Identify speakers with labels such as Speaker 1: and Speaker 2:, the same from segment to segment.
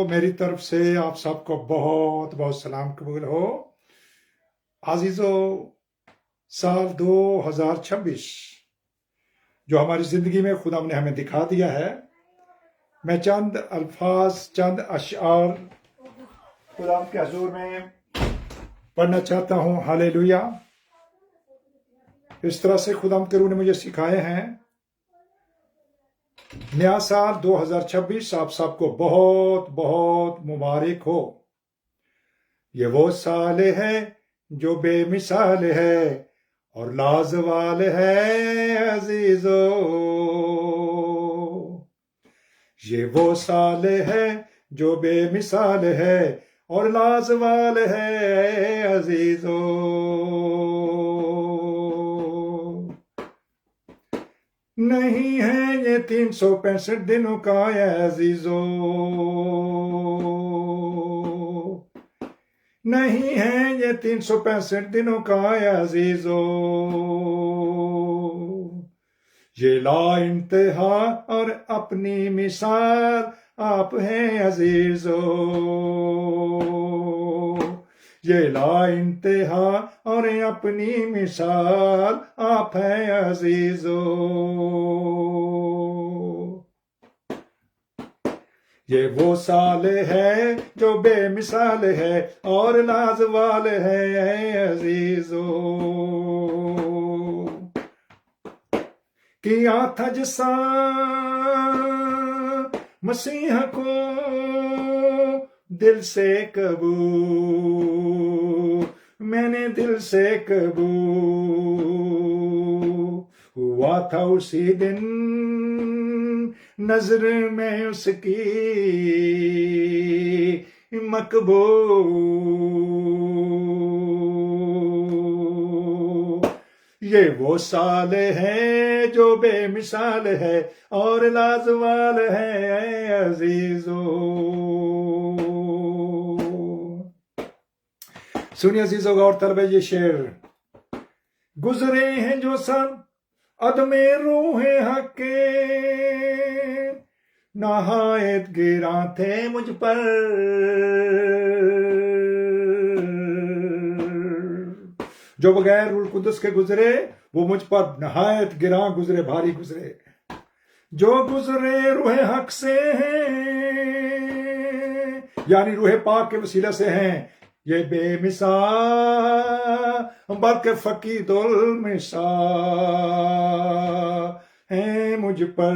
Speaker 1: میری طرف سے آپ سب کو بہت بہت سلام قبول ہو۔ عزیزو، سال 2026 جو ہماری زندگی میں خدا نے ہمیں دکھا دیا ہے، میں چند الفاظ، چند اشعار خدا کے حضور میں پڑھنا چاہتا ہوں۔ ہاللیلویا۔ اس طرح سے خدا کے روح نے مجھے سکھائے ہیں۔ نیا سال 2026 آپ سب کو بہت بہت مبارک ہو۔ یہ وہ سال ہے جو بے مثال ہے اور لازوال ہے عزیزو۔ یہ وہ سال ہے جو بے مثال ہے اور لازوال ہے عزیزو۔ نہیں ہے یہ 365 دنوں کا اے عزیزو، نہیں ہے یہ 365 دنوں کا اے عزیزو۔ یہ لا انتہا اور اپنی مثال آپ ہیں عزیزو۔ یہ لا انتہا اور اپنی مثال آپ ہیں عزیزو۔ یہ وہ سال ہے جو بے مثال ہے اور لازوال ہے عزیزو۔ کیا تھا جسا مسیح کو دل سے قبول، میں نے دل سے قبول ہوا تھا اسی دن نظر میں اس کی مقبول۔ یہ وہ سال ہے جو بے مثال ہے اور لازوال ہے اے عزیزو۔ سنیے عزیزو، غور طلب یہ شعر۔ گزرے ہیں جو سب عدم روح حق کے، نہایت گراں تھے مجھ پر، جو بغیر روح القدس کے گزرے وہ مجھ پر نہایت گراں گزرے، بھاری گزرے۔ جو گزرے روح حق سے ہیں، یعنی روح پاک کے وسیلہ سے ہیں، یہ بے مثال بلکہ فقید المثال ہیں مجھ پر۔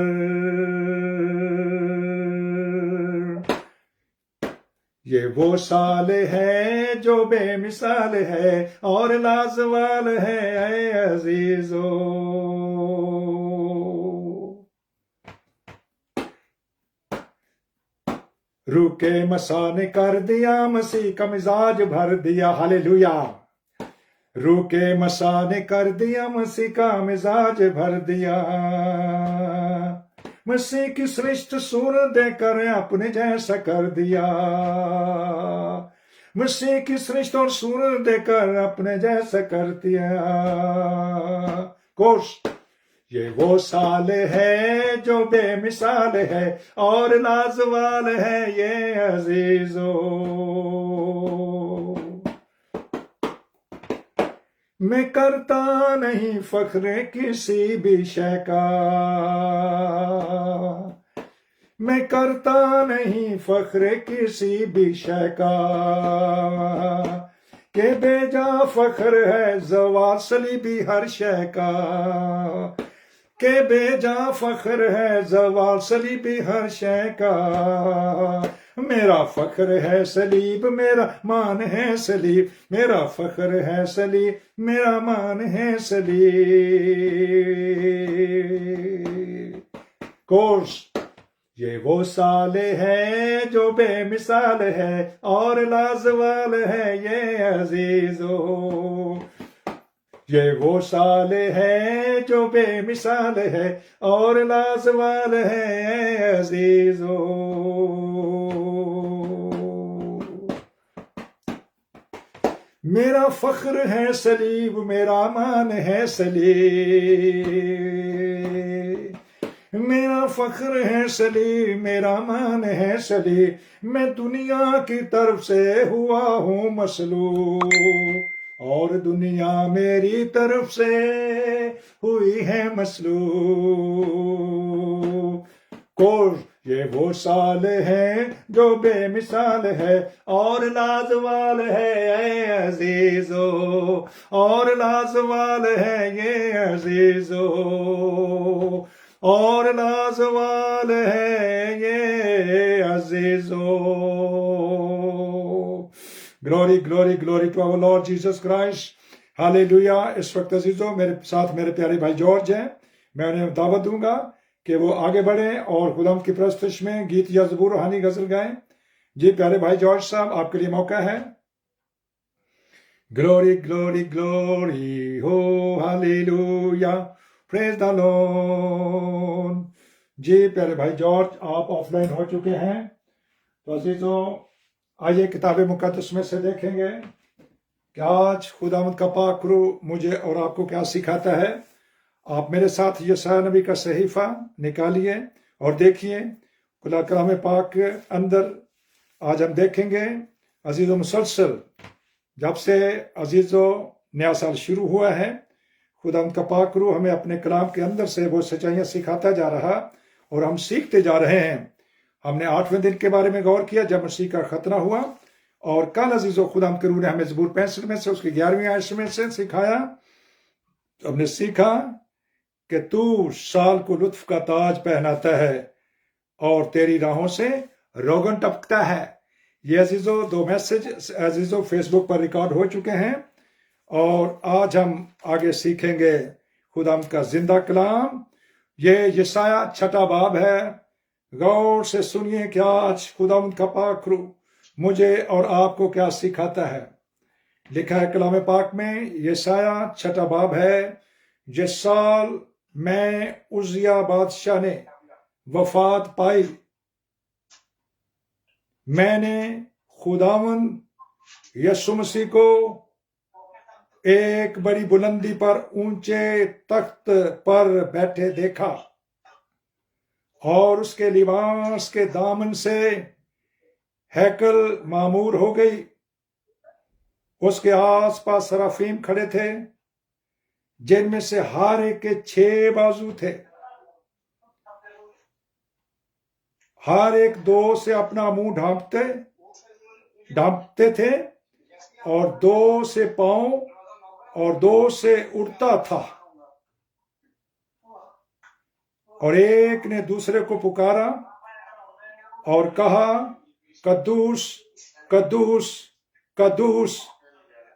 Speaker 1: یہ وہ سال ہے جو بے مثال ہے اور لازوال ہے اے عزیزو۔ روح کے مسیح نے کر دیا مسیح کا مزاج بھر دیا۔ ہاللیلویا۔ روح کے مسیح نے کر دیا مسیح کا مزاج بھر دیا۔ مسیح کی سرشت صورت دے کر اپنے جیسا کر دیا۔ مسیح کی سرشت اور صورت دے کر اپنے جیسا کر دیا۔ کوش یہ وہ سال ہے جو بے مثال ہے اور لازوال ہے یہ عزیزو۔ میں کرتا نہیں فخر کسی بھی شے کا، میں کرتا نہیں فخر کسی بھی شے کا، کہ بے جا فخر ہے زوال صلیبی ہر شے کا، کہ بے جا فخر ہے زوال صلیبی ہر شے کا۔ میرا فخر ہے صلیب، میرا مان ہے صلیب، میرا فخر ہے صلیب، میرا مان ہے صلیب۔ کورس یہ وہ سال ہے جو بے مثال ہے اور لازوال ہے یہ عزیزو۔ یہ وہ سال ہے جو بے مثال ہے اور لازوال ہے اے عزیزو۔ میرا فخر ہے صلیب، میرا مان ہے صلیب، میرا فخر ہے سلی، میرا مان ہے سلی، میں دنیا کی طرف سے ہوا ہوں مسلوب، اور دنیا میری طرف سے ہوئی ہے مسلوب۔ یہ وہ سال ہے جو بے مثال ہے اور لازوال ہے اے عزیزو، اور لازوال ہے یہ عزیزو، اور لازوال ہے یہ عزیزو۔ Glory glory glory to our Lord Jesus Christ, hallelujah. اس وقت عزیزو میرے ساتھ میرے پیارے بھائی جارج ہیں، میں انہیں دعوت دوں گا کہ وہ آگے بڑھیں اور خدا کی پرستش میں گیت یا زبور روحانی غزل گائیں۔ جی پیارے بھائی جارج صاحب، آپ کے لیے موقع ہے۔ گلوری گلوری گلوری ہو ہالےلویا، پریز دی لارڈ۔ جی پیارے بھائی جارج، آپ آف لائن ہو چکے ہیں، تو عزیزو آئیے کتاب مقدس میں سے دیکھیں گے کہ آج خداوند کا پاک روح مجھے اور آپ کو کیا سکھاتا ہے۔ آپ میرے ساتھ یسایہ نبی کا صحیفہ نکالیے اور دیکھیے خدا کلام پاک کے اندر آج ہم دیکھیں گے عزیزو، مسلسل جب سے عزیزو نیا سال شروع ہوا ہے، خدا ان کا پاک روح ہمیں اپنے کلام کے اندر سے وہ سچائیاں سکھاتا جا رہا اور ہم سیکھتے جا رہے ہیں۔ ہم نے 8ویں دن کے بارے میں غور کیا جب مسیح کا ختنہ ہوا، اور کل عزیزو خدا کے روح نے ہمیں زبور 65 میں سے اس کی 11ویں آیت میں سے سکھایا۔ ہم نے سیکھا کہ تو سال کو لطف کا تاج پہناتا ہے اور تیری راہوں سے روغن ٹپکتا ہے۔ یہ عزیزو 2 میسج عزیزو فیس بک پر ریکارڈ ہو چکے ہیں، اور آج ہم آگے سیکھیں گے خدا کا زندہ کلام۔ یہ یسایہ 6 باب ہے۔ غور سے سنیے کہ آج خدا کا پاک روح مجھے اور آپ کو کیا سکھاتا ہے۔ لکھا ہے کلام پاک میں، یسایہ 6 باب ہے، جس سال میں عزیا بادشاہ نے وفات پائی، میں نے خداوند یسوع مسیح کو ایک بڑی بلندی پر اونچے تخت پر بیٹھے دیکھا، اور اس کے لباس کے دامن سے ہیکل معمور ہو گئی۔ اس کے آس پاس سرافیم کھڑے تھے، جن میں سے ہر ایک کے 6 بازو تھے، ہر ایک 2 سے اپنا منہ ڈھانپتے تھے، اور 2 سے پاؤں اور 2 سے اڑتا تھا، اور ایک نے دوسرے کو پکارا اور کہا، قدوس قدوس قدوس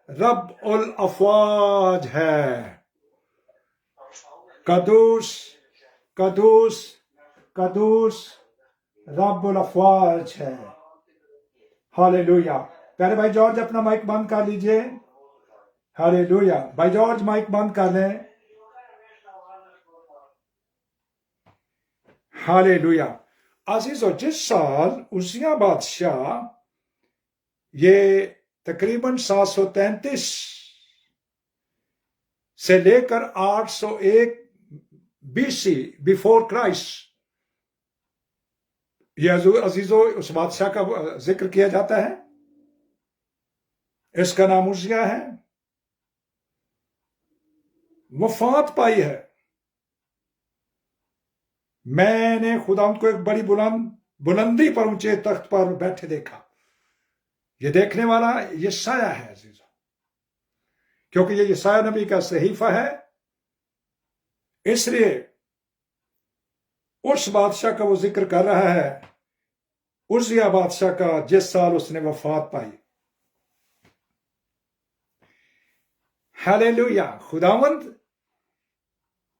Speaker 1: رب الافواج ہے، قدوس قدوس قدوس رب الافواج ہے۔ ہالےلویا۔ پیارے بھائی جارج اپنا مائک بند کر لیجئے۔ ہالےلویا۔ بھائی جارج مائک بند کر لیں۔ ہالےلویا۔ عزیزو، جس سال عزیا بادشاہ، یہ تقریباً 733 سے لے کر 801 BC بیفور کرائسٹ، یہ عزیزو اس بادشاہ کا ذکر کیا جاتا ہے۔ اس کا نام عزیا ہے۔ وفات پائی ہے۔ میں نے خدا کو ایک بڑی بلندی پر اونچے تخت پر بیٹھے دیکھا۔ یہ دیکھنے والا یسایہ ہے عزیزو، کیونکہ یہ یسایہ نبی کا صحیفہ ہے، اس لیے اس بادشاہ کا وہ ذکر کر رہا ہے، عزیا بادشاہ کا، جس سال اس نے وفات پائی۔ ہالےلویا۔ خداوند،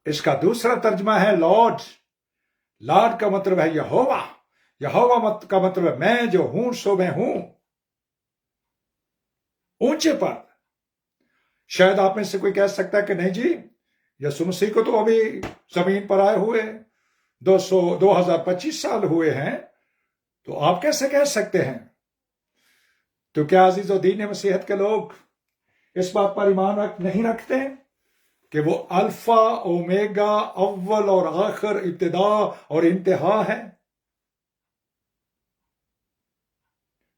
Speaker 1: اس کا دوسرا ترجمہ ہے لارڈ۔ لارڈ کا مطلب ہے یہوہ۔ یہوہ کا مطلب ہے میں جو ہوں سو میں ہوں۔ اونچے پر۔ شاید آپ میں سے کوئی کہہ سکتا ہے کہ نہیں جی، یسوع مسیح کو تو ابھی زمین پر آئے ہوئے 2025 سال ہوئے ہیں، تو آپ کیسے کہہ سکتے ہیں؟ تو کیا عزیز و دین مسیحیت کے لوگ اس بات پر ایمان نہیں رکھتے کہ وہ الفا اومیگا، اول اور آخر، ابتدا اور انتہا ہے.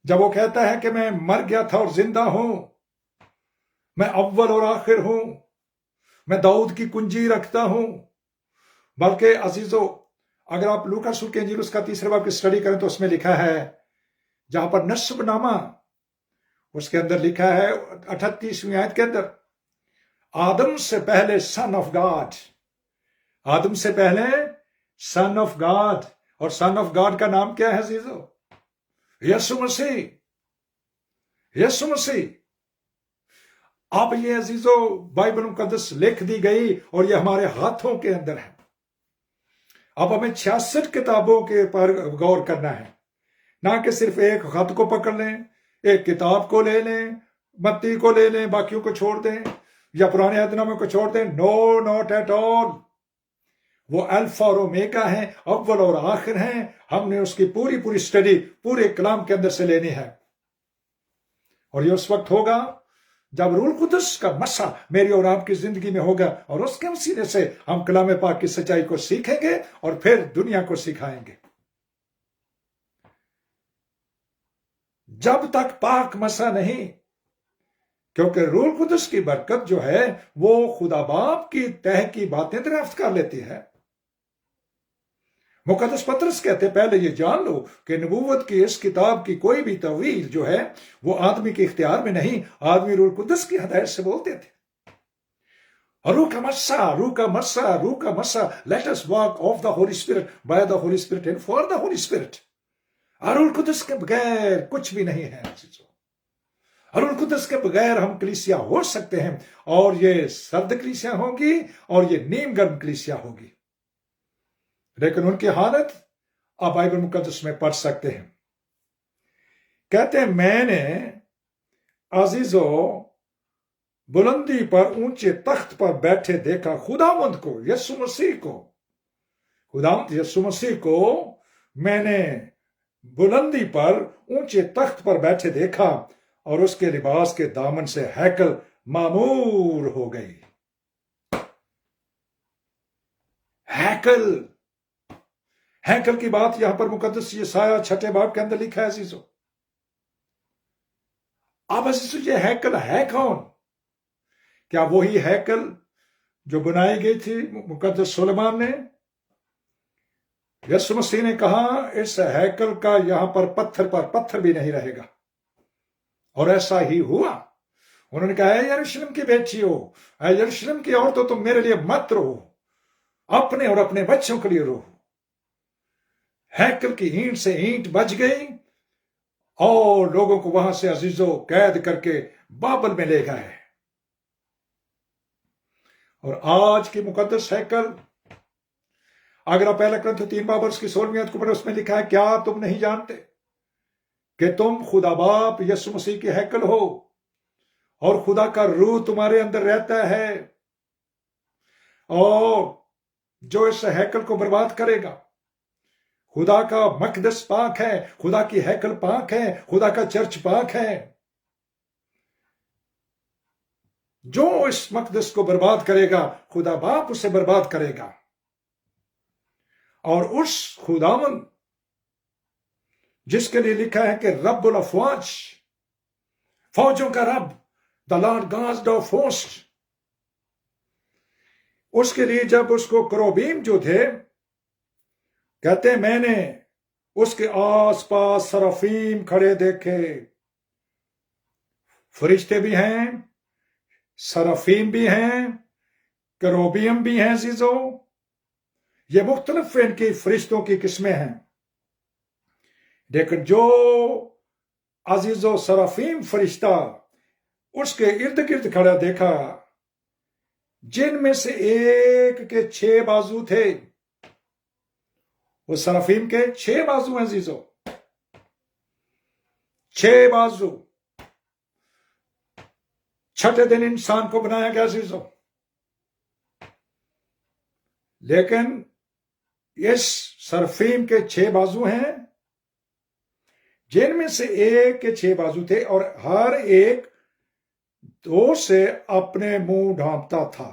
Speaker 1: جب وہ کہتا ہے کہ میں مر گیا تھا اور زندہ ہوں، میں اول اور آخر ہوں، میں داؤد کی کنجی رکھتا ہوں. بلکہ عزیزو، اگر آپ لوکا رسول کے انجیل اس کا 3 باب کی سٹڈی کریں تو اس میں لکھا ہے، جہاں پر نسب نامہ، اس کے اندر لکھا ہے 38ویں آیت کے اندر، آدم سے پہلے سن آف گاڈ. آدم سے پہلے سن آف گاڈ. اور سن آف گاڈ کا نام کیا ہے عزیزو؟ یسوع مسیح. یسوع مسیح. اب یہ عزیزو بائبل مقدس لکھ دی گئی اور یہ ہمارے ہاتھوں کے اندر ہے. اب ہمیں 66 کتابوں کے پر غور کرنا ہے، نہ کہ صرف ایک خط کو پکڑ لیں، ایک کتاب کو لے لیں، متی کو لے لیں، باقیوں کو چھوڑ دیں، یا پرانے عہد نامے کو چھوڑ دیں. نو، ناٹ ایٹ آل. وہ الفا اور اومیگا ہیں، اول اور آخر ہیں. ہم نے اس کی پوری سٹڈی پورے کلام کے اندر سے لینی ہے. اور یہ اس وقت ہوگا جب روح القدس کا مسا میری اور آپ کی زندگی میں ہوگا، اور اس کے وسیلے سے ہم کلام پاک کی سچائی کو سیکھیں گے اور پھر دنیا کو سکھائیں گے. جب تک پاک مسا نہیں، کیونکہ روح القدس کی برکت جو ہے وہ خدا باپ کی تہ کی باتیں دریافت کر لیتی ہے. مقدس پطرس کہتے پہلے یہ جان لو کہ نبوت کی اس کتاب کی کوئی بھی تویل جو ہے وہ آدمی کے اختیار میں نہیں، آدمی روح القدس کی ہدایت سے بولتے تھے. روح کا مسا، روح کا مسا، روح کا مسا. Let us walk of the Holy Spirit, by the Holy Spirit and for the Holy Spirit. روح القدس کے بغیر کچھ بھی نہیں ہے. روح القدس کے بغیر ہم کلیسیا ہو سکتے ہیں، اور یہ سرد کلیسیا ہوگی اور یہ نیم گرم کلیسیا ہوگی، لیکن ان کی حالت آپ بائبل مقدس میں پڑھ سکتے ہیں. کہتے ہیں میں نے عزیزو بلندی پر اونچے تخت پر بیٹھے دیکھا خداوند کو، یسوع مسیح کو. خداوند یسوع مسیح کو میں نے بلندی پر اونچے تخت پر بیٹھے دیکھا، اور اس کے لباس کے دامن سے ہیکل معمور ہو گئی. ہیکل کی بات یہاں پر مقدس یسایہ 6 باب کے اندر لکھا ہے عزیزو. اب عزیزو یہ ہیکل ہے کون؟ کیا وہی ہیکل جو بنائی گئی تھی مقدس سلیمان نے؟ یسوع مسیح نے کہا اس ہیکل کا یہاں پر پتھر بھی نہیں رہے گا، اور ایسا ہی ہوا. انہوں نے کہا اے یروشلم کی بیٹیوں، اے یروشلم کی عورتوں، تم میرے لیے مت رہو، اپنے اور اپنے بچوں کے لیے رہو. ہیکل کی اینٹ سے اینٹ بج گئی، اور لوگوں کو وہاں سے عزیزو قید کر کے بابل میں لے گئے. اور آج کی مقدس ہیکل، اگر آپ پہلا کرنتھیوں 3 باب اس کی 16ویں آیت کو پڑھیں، اس میں لکھا ہے کیا تم نہیں جانتے کہ تم خدا باپ یسوع مسیح کے ہیکل ہو، اور خدا کا روح تمہارے اندر رہتا ہے، اور جو اس ہیکل کو برباد کرے گا، خدا کا مقدس پاک ہے، خدا کی ہیکل پاک ہے، خدا کا چرچ پاک ہے. جو اس مقدس کو برباد کرے گا خدا باپ اسے برباد کرے گا. اور اس خداوند جس کے لیے لکھا ہے کہ رب الافواج، فوجوں کا رب، the Lord God of hosts، اس کے لیے جب اس کو کروبیم جو تھے، کہتے ہیں میں نے اس کے آس پاس سرافیم کھڑے دیکھے. فرشتے بھی ہیں، سرافیم بھی ہیں، کروبیم بھی ہیں عزیزو. یہ مختلف ان کی فرشتوں کی قسمیں ہیں، لیکن جو عزیزو سرافیم فرشتہ اس کے ارد گرد کھڑا دیکھا، جن میں سے ایک کے 6 بازو تھے. وہ سرافیم کے 6 بازو ہیں عزیزو، 6 بازو. چھٹے دن انسان کو بنایا گیا عزیزو، لیکن اس سرافیم کے 6 بازو ہیں، جن میں سے ایک کے 6 بازو تھے، اور ہر ایک 2 سے اپنے منہ ڈھانپتا تھا.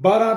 Speaker 1: 12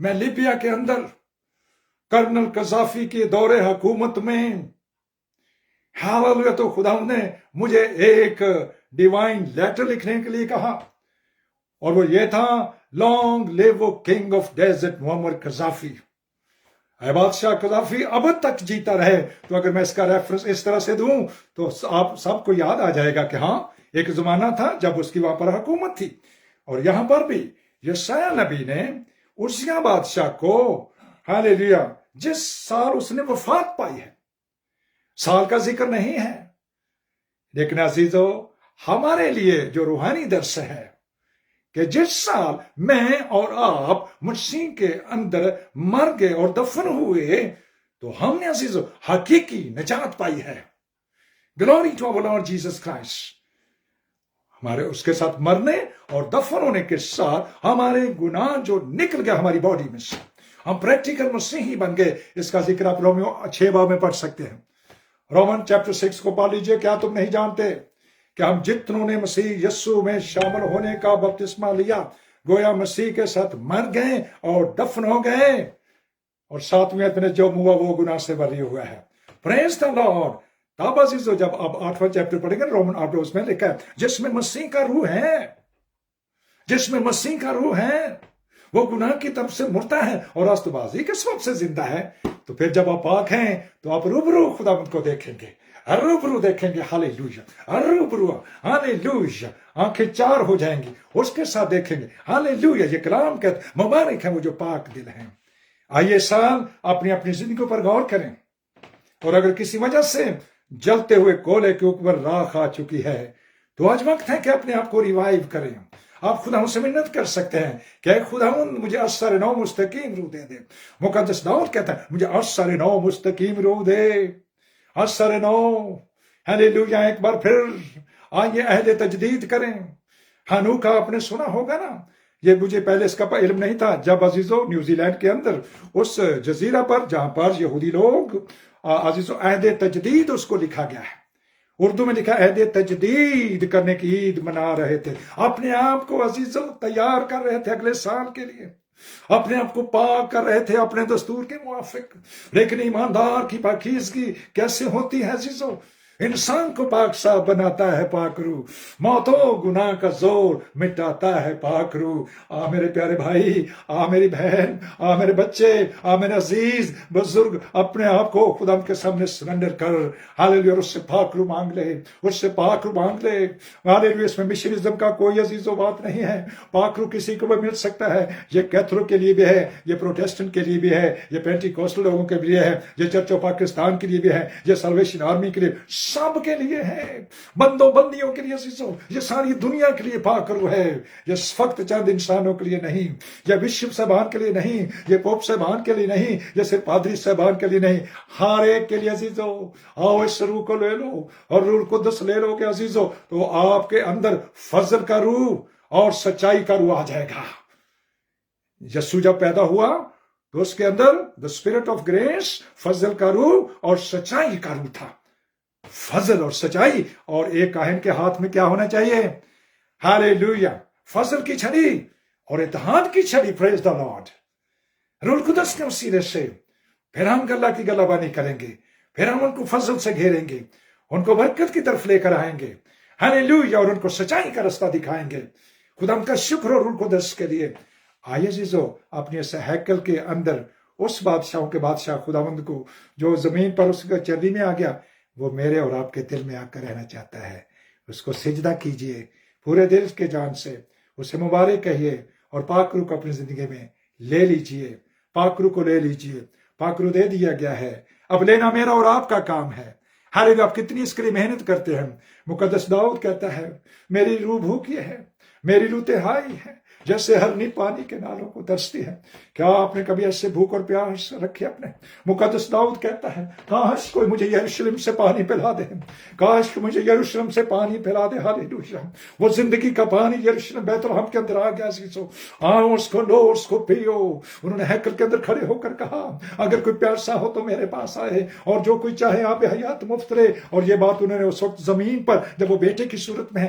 Speaker 1: میں لیبیا کے اندر کرنل قذافی کے دور حکومت میں ہاللویا تو خدا نے مجھے ایک ڈیوائن لیٹر لکھنے کے لیے کہا، اور وہ یہ تھا، long live king of desert Muammar Gaddafi, اے بادشاہ قذافی اب تک جیتا رہے۔ تو اگر میں اس کا ریفرنس اس طرح سے دوں تو آپ سب کو یاد آ جائے گا کہ ہاں ایک زمانہ تھا جب اس کی وہاں پر حکومت تھی، اور یہاں پر بھی یسایہ نبی نے عزیہ بادشاہ کو ہاللویا جس سال اس نے وفات پائی ہے، سال کا ذکر نہیں ہے، لیکن عزیزو ہمارے لیے جو روحانی درس ہے کہ جس سال میں اور آپ مسیح کے اندر مر گئے اور دفن ہوئے تو ہم نے عزیزو حقیقی نجات پائی ہے۔ Glory to our Lord Jesus Christ. ہمارے اس کے ساتھ مرنے اور دفن ہونے کے ساتھ ہمارے گناہ جو نکل گیا ہماری باڈی میں سے، ہم پریکٹیکل مسیحی بن گئے۔ اس کا ذکر آپ رومیو 6 باب میں پڑھ سکتے ہیں۔ رومن چیپٹر 6 کو پڑھ لیجئے۔ کیا تم نہیں جانتے کہ ہم جتنوں نے مسیح یسوع میں شامل ہونے کا بپتسمہ لیا گویا مسیح کے ساتھ مر گئے اور دفن ہو گئے، اور ساتویں نے جو ہوا وہ گناہ سے بری ہوا ہے۔ پریز دا لارڈ۔ تب عزیزو جب آپ 8واں چیپٹر پڑھیں گے رومن 8 اس میں لکھا ہے جس میں مسیح کا روح ہے، جس میں مسیح کا روح ہے وہ گناہ کی طرف سے مرتا ہے اور راستبازی کے سبب سے زندہ ہے۔ تو پھر جب آپ پاک ہیں تو آپ روبرو خدا ان کو دیکھیں گے، روبرو دیکھیں گے، ہاللویا، روبرو، ہاللویا، آنکھیں چار ہو جائیں گی، اس کے ساتھ دیکھیں گے، ہاللویا۔ یہ کلام کہتے مبارک ہے وہ جو پاک دل ہیں۔ آئیے سال اپنی اپنی زندگیوں پر غور کریں، اور اگر کسی وجہ سے جلتے ہوئے کولے کے اوپر راکھ آ چکی ہے تو آج وقت ہے کہ اپنے آپ کو ریوائیو کریں۔ آپ خدا سے منت کر سکتے ہیں کہ اے خداوند مجھے اثر نو مستقیم روح دے دے۔ مقدس داؤد کہتا ہے مجھے اثر نو مستقیم روح دے، اثر نو۔ ہاللویا۔ ایک بار پھر آئیے عہد تجدید کریں۔ ہانوکا آپ نے سنا ہوگا نا، یہ مجھے پہلے اس کا علم نہیں تھا، جب عزیزو نیوزی لینڈ کے اندر اس جزیرہ پر جہاں پر یہودی لوگ عزیزو عہد تجدید اس کو لکھا گیا ہے، اردو میں لکھا عہد تجدید کرنے کی عید منا رہے تھے، اپنے آپ کو عزیزو تیار کر رہے تھے اگلے سال کے لیے، اپنے آپ کو پاک کر رہے تھے اپنے دستور کے موافق۔ لیکن ایماندار کی پاکیزگی کیسے ہوتی ہے عزیزو؟ انسان کو پاک صاف بناتا ہے پاک روح، موت و گناہ کا زور مٹاتا ہے پاک روح۔ آ میرے پیارے بھائی، آ میری بہن، آ میرے بچے، آ میرے عزیز بزرگ، اپنے آپ کو خدا کے سامنے سرنڈر کر، ہاللویا، اور اس سے پاک روح مانگ لے، اس سے پاک روح مانگ لے۔ ہاللویا۔ اس میں مشنزم کا کوئی عزیز و بات نہیں ہے، پاک روح کسی کو بھی مل سکتا ہے۔ یہ کیتھولک کے لیے بھی ہے، یہ پروٹیسٹنٹ کے لیے بھی ہے، یہ پینٹی کوسٹل لوگوں کے لیے ہے، یہ چرچ آف پاکستان کے لیے بھی ہے، یہ سلویشن آرمی کے لیے، سب کے لیے ہے، بندوں بندیوں کے لیے عزیزو، یہ ساری دنیا کے لیے پاک روح ہے۔ یہ فقط چند انسانوں کے لیے نہیں، یہ بشپ صاحبان کے لیے نہیں، یہ پوپ صاحبان کے لیے نہیں، یہ صرف پادری صاحبان کے لیے نہیں، ہر ایک کے لیے عزیزو۔ آؤ اس روح کو لے لو اور روح القدس لے لو گے عزیزو، تو آپ کے اندر فضل کا روح اور سچائی کا روح آ جائے گا۔ یسوع جب پیدا ہوا تو اس کے اندر دا اسپرٹ آف گریس، فضل کا روح اور سچائی کا روح تھا۔ فضل اور سچائی، اور ایک کاہن کے ہاتھ میں کیا ہونا چاہیے؟ ہاللویا، فضل کی چھڑی اور اتحاد کی چھڑی۔ پریز دا لارڈ۔ روح القدس کے وسیلے سے پھر ہم گلہ کی گلہ بانی کریں گے، پھر ہم ان کو فضل سے گھیریں گے، ان کو برکت کی طرف لے کر آئیں گے، ہاللویا، اور ان کو سچائی کا رستہ دکھائیں گے۔ خدا ہم کا شکر ہو روح القدس کے لیے۔ آئیے عزیزو، اپنے اس ہیکل کے اندر اس بادشاہوں کے بادشاہ خداوند کو جو زمین پر اس کا چرنی میں آ گیا، وہ میرے اور آپ کے دل میں آ کر رہنا چاہتا ہے۔ اس کو سجدہ کیجئے پورے دل کے جان سے، اسے مبارک کہیے، اور پاک روح کو اپنی زندگی میں لے لیجئے، پاک روح کو لے لیجئے۔ پاک روح دے دیا گیا ہے، اب لینا میرا اور آپ کا کام ہے۔ ہر آپ کتنی اس کے لیے محنت کرتے ہیں۔ مقدس داؤد کہتا ہے میری روح بھوکی ہے، میری روح تہائی ہے، جیسے ہرنی پانی کے نالوں کو ترستی ہے۔ کیا آپ نے کبھی ایسے بھوک اور پیاس رکھی اپنے؟ مقدس داؤد کہتا ہے کاش کوئی مجھے یروشلم سے پانی پلا دے، کاش کہ مجھے یروشلم سے پانی پلا دے۔ ہاللویا، وہ زندگی کا پانی یروشلم بیت الحم کے اندر آ گیا عزیزو۔ آؤ اس کو لو، اس کو پیو۔ انہوں نے ہیکل کے اندر کھڑے ہو کر کہا اگر کوئی پیاسا ہو تو میرے پاس آئے، اور جو کوئی چاہے آب حیات مفت لے۔ اور یہ بات انہوں نے اس وقت زمین پر، جب وہ بیٹے کی صورت میں ہے،